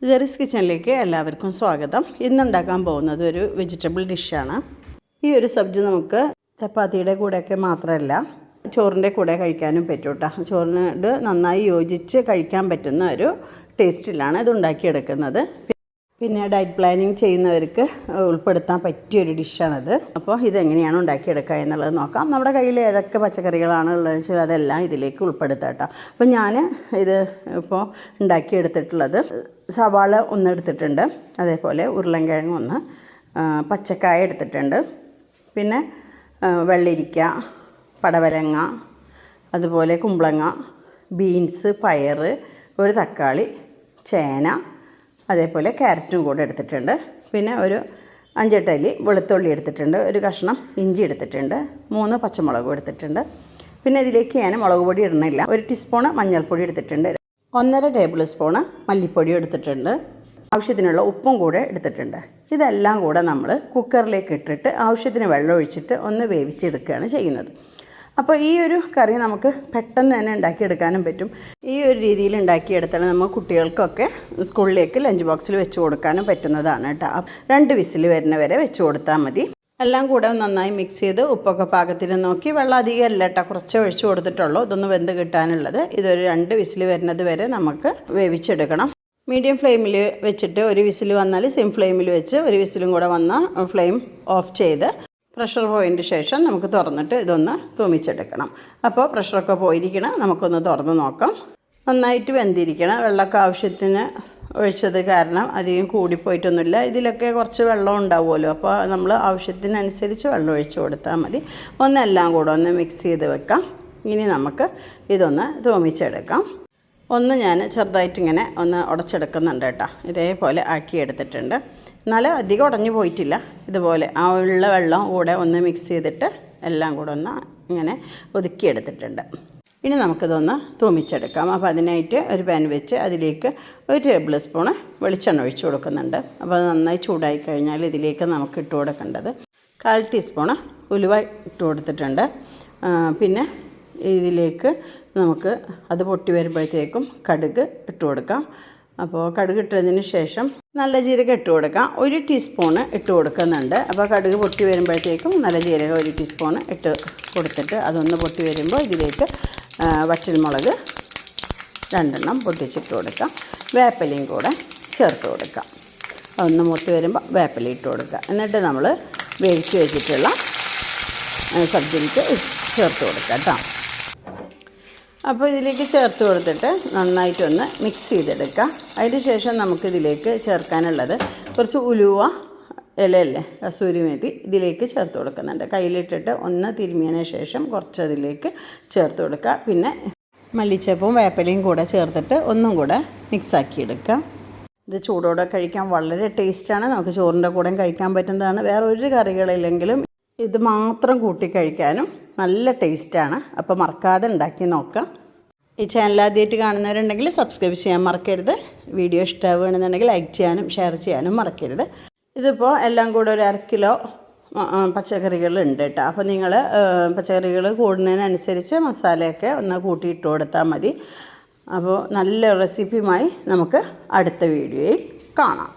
Jerry's കിച്ചണിലേക്ക് എല്ലാവർക്കും സ്വാഗതം. ഇന്നുണ്ടാക്കാൻ പോകുന്നത് ഒരു വെജിറ്റബിൾ ഡിഷാണ്. ഈ ഒരു സബ്ജി നമുക്ക് ചപ്പാത്തിയുടെ കൂടെയൊക്കെ മാത്രമല്ല ചോറിൻ്റെ കൂടെ കഴിക്കാനും പറ്റും കേട്ടോ. ചോറിനോട് നന്നായി യോജിച്ച് കഴിക്കാൻ പറ്റുന്ന ഒരു ടേസ്റ്റിലാണ് ഇത് ഉണ്ടാക്കിയെടുക്കുന്നത്. പിന്നെ ഡയറ്റ് പ്ലാനിങ് ചെയ്യുന്നവർക്ക് ഉൾപ്പെടുത്താൻ പറ്റിയൊരു ഡിഷാണിത്. അപ്പോൾ ഇതെങ്ങനെയാണ് ഉണ്ടാക്കിയെടുക്കുക എന്നുള്ളത് നോക്കാം. നമ്മുടെ കയ്യിൽ ഏതൊക്കെ പച്ചക്കറികളാണ് ഉള്ളതെന്ന് വെച്ചാൽ അതെല്ലാം ഇതിലേക്ക് ഉൾപ്പെടുത്താം കേട്ടോ. അപ്പോൾ ഞാൻ ഇത് ഇപ്പോൾ ഉണ്ടാക്കിയെടുത്തിട്ടുള്ളത് സവാള ഒന്ന് എടുത്തിട്ടുണ്ട്, അതേപോലെ ഉരുളൻകിഴങ്ങ് ഒന്ന്, പച്ചക്കായ എടുത്തിട്ടുണ്ട്, പിന്നെ വെള്ളരിക്ക, പടവലങ്ങ, അതുപോലെ കുമ്പളങ്ങ, ബീൻസ്, പയർ, ഒരു തക്കാളി, ചേന, അതേപോലെ ക്യാരറ്റും കൂടെ എടുത്തിട്ടുണ്ട്. പിന്നെ ഒരു 5-8 അല്ലി വെളുത്തുള്ളി എടുത്തിട്ടുണ്ട്, ഒരു കഷ്ണം ഇഞ്ചി എടുത്തിട്ടുണ്ട്, 3 പച്ചമുളകും എടുത്തിട്ടുണ്ട്. പിന്നെ ഇതിലേക്ക് ഞാൻ മുളക് പൊടി ഇടണില്ല. 1 ടീസ്പൂണ് മഞ്ഞൾപ്പൊടി എടുത്തിട്ടുണ്ട്, 1.5 ടേബിൾ സ്പൂണ് മല്ലിപ്പൊടിയും എടുത്തിട്ടുണ്ട്, ആവശ്യത്തിനുള്ള ഉപ്പും കൂടെ എടുത്തിട്ടുണ്ട്. ഇതെല്ലാം കൂടെ നമ്മൾ കുക്കറിലേക്ക് ഇട്ടിട്ട് ആവശ്യത്തിന് വെള്ളം ഒഴിച്ചിട്ട് ഒന്ന് വേവിച്ചെടുക്കുകയാണ് ചെയ്യുന്നത്. അപ്പോൾ ഈ ഒരു കറി നമുക്ക് പെട്ടെന്ന് തന്നെ ഉണ്ടാക്കിയെടുക്കാനും പറ്റും. ഈ ഒരു രീതിയിൽ ഉണ്ടാക്കിയെടുത്താൽ നമ്മൾ കുട്ടികൾക്കൊക്കെ സ്കൂളിലേക്ക് ലഞ്ച് ബോക്സിൽ വെച്ച് കൊടുക്കാനും പറ്റുന്നതാണ് കേട്ടോ. 2 വിസിൽ വരുന്ന വരെ വെച്ച് കൊടുത്താൽ മതി. എല്ലാം കൂടെ നന്നായി മിക്സ് ചെയ്ത് ഉപ്പൊക്കെ പാകത്തിന് നോക്കി, വെള്ളം അധികം അല്ല കേട്ടോ, കുറച്ച് ഒഴിച്ച് കൊടുത്തിട്ടുള്ളൂ ഇതൊന്ന് വെന്ത് കിട്ടാനുള്ളത്. ഇതൊരു 2 വിസിൽ വരുന്നത് വരെ നമുക്ക് വേവിച്ചെടുക്കണം. മീഡിയം ഫ്ലെയിമിൽ വെച്ചിട്ട് 1 വിസിൽ വന്നാൽ സിം ഫ്ലെയിമിൽ വെച്ച് 1 വിസിലും കൂടെ വന്നാൽ ഫ്ലെയിം ഓഫ് ചെയ്ത് പ്രഷർ പോയതിന് ശേഷം നമുക്ക് തുറന്നിട്ട് ഇതൊന്ന് തൂമിച്ചെടുക്കണം. അപ്പോൾ പ്രഷറൊക്കെ പോയിരിക്കണം, നമുക്കൊന്ന് തുറന്ന് നോക്കാം. നന്നായിട്ട് വെന്തിരിക്കണം. വെള്ളമൊക്കെ ആവശ്യത്തിന് ഒഴിച്ചത് കാരണം അധികം കൂടിപ്പോയിട്ടൊന്നുമില്ല. ഇതിലൊക്കെ കുറച്ച് വെള്ളം ഉണ്ടാവുമല്ലോ, അപ്പോൾ നമ്മൾ ആവശ്യത്തിനനുസരിച്ച് വെള്ളം ഒഴിച്ച് കൊടുത്താൽ മതി. ഒന്നെല്ലാം കൂടെ ഒന്ന് മിക്സ് ചെയ്ത് വെക്കാം. ഇനി നമുക്ക് ഇതൊന്ന് തൂമിച്ചെടുക്കാം. ഒന്ന് ഞാൻ ചെറുതായിട്ടിങ്ങനെ ഒന്ന് ഉടച്ചെടുക്കുന്നുണ്ട് കേട്ടോ. ഇതേപോലെ ആക്കിയെടുത്തിട്ടുണ്ട്. എന്നാലും അധികം ഉടഞ്ഞു പോയിട്ടില്ല. ഇതുപോലെ ആ ഉള്ള വെള്ളം കൂടെ ഒന്ന് മിക്സ് ചെയ്തിട്ട് എല്ലാം കൂടെ ഒന്ന് ഇങ്ങനെ ഒതുക്കിയെടുത്തിട്ടുണ്ട്. ഇനി നമുക്കിതൊന്ന് തൂമിച്ചെടുക്കാം. അപ്പോൾ അതിനായിട്ട് ഒരു പാൻ വെച്ച് അതിലേക്ക് 1 ടേബിൾ സ്പൂണ് വെളിച്ചെണ്ണ ഒഴിച്ച് കൊടുക്കുന്നുണ്ട്. അപ്പോൾ അത് നന്നായി ചൂടായി കഴിഞ്ഞാൽ ഇതിലേക്ക് നമുക്ക് ഇട്ട് കൊടുക്കേണ്ടത് 1/4 ടീസ്പൂണ് ഉലുവ ഇട്ട് കൊടുത്തിട്ടുണ്ട്. പിന്നെ ഇതിലേക്ക് നമുക്ക് അത് പൊട്ടി വരുമ്പോഴത്തേക്കും കടുക് ഇട്ട് കൊടുക്കാം. അപ്പോൾ കടുക് ഇട്ടതിന് ശേഷം നല്ല ജീരകം ഇട്ട് കൊടുക്കാം. 1 ടീസ്പൂണ് ഇട്ട് കൊടുക്കുന്നുണ്ട്. അപ്പോൾ കടുക് പൊട്ടി വരുമ്പോഴത്തേക്കും നല്ല ജീരകം 1 ടീസ്പൂണ് ഇട്ട് കൊടുത്തിട്ട് അതൊന്ന് പൊട്ടി വരുമ്പോൾ ഇതിലേക്ക് വറ്റൽമുളക് 2 പൊട്ടിച്ചിട്ട് കൊടുക്കാം. വേപ്പിലയും കൂടെ ചേർത്ത് കൊടുക്കാം. അതൊന്ന് മൂത്ത് വരുമ്പോൾ വേപ്പില ഇട്ട് കൊടുക്കുക. എന്നിട്ട് നമ്മൾ വേവിച്ച് വെച്ചിട്ടുള്ള സബ്ജിക്ക് ചേർത്ത് കൊടുക്കാം കേട്ടോ. അപ്പോൾ ഇതിലേക്ക് ചേർത്ത് കൊടുത്തിട്ട് നന്നായിട്ടൊന്ന് മിക്സ് ചെയ്തെടുക്കുക. അതിന് ശേഷം നമുക്കിതിലേക്ക് ചേർക്കാനുള്ളത് കുറച്ച് ഉലുവ ഇലയല്ലേ, കസൂരി മേത്തി ഇതിലേക്ക് ചേർത്ത് കൊടുക്കുന്നുണ്ട്. കയ്യിലിട്ടിട്ട് ഒന്ന് തിരുമിയതിന് ശേഷം കുറച്ച് അതിലേക്ക് ചേർത്ത് കൊടുക്കുക. പിന്നെ മല്ലിച്ചപ്പും വേപ്പിലയും കൂടെ ചേർത്തിട്ട് ഒന്നും കൂടെ മിക്സാക്കി എടുക്കുക. ഇത് ചൂടോടെ കഴിക്കാൻ വളരെ ടേസ്റ്റാണ്. നമുക്ക് ചോറിൻ്റെ കൂടെ കഴിക്കാൻ പറ്റുന്നതാണ്. വേറെ ഒരു കറികളില്ലെങ്കിലും ഇത് മാത്രം കൂട്ടി കഴിക്കാനും നല്ല ടേസ്റ്റാണ്. അപ്പോൾ മറക്കാതെ ഉണ്ടാക്കി നോക്കാം. ഈ ചാനൽ ആദ്യമായിട്ട് കാണുന്നവരുണ്ടെങ്കിൽ സബ്സ്ക്രൈബ് ചെയ്യാൻ മറക്കരുത്. വീഡിയോ ഇഷ്ടമാവുകയാണെന്നുണ്ടെങ്കിൽ ലൈക്ക് ചെയ്യാനും ഷെയർ ചെയ്യാനും മറക്കരുത്. ഇതിപ്പോൾ എല്ലാം കൂടെ ഒരു 1/2 കിലോ പച്ചക്കറികളുണ്ട് കേട്ടോ. അപ്പോൾ നിങ്ങൾ പച്ചക്കറികൾ കൂടുന്നതിനനുസരിച്ച് മസാലയൊക്കെ ഒന്ന് കൂട്ടിയിട്ട് കൊടുത്താൽ മതി. അപ്പോൾ നല്ല റെസിപ്പിയുമായി നമുക്ക് അടുത്ത വീഡിയോയിൽ കാണാം.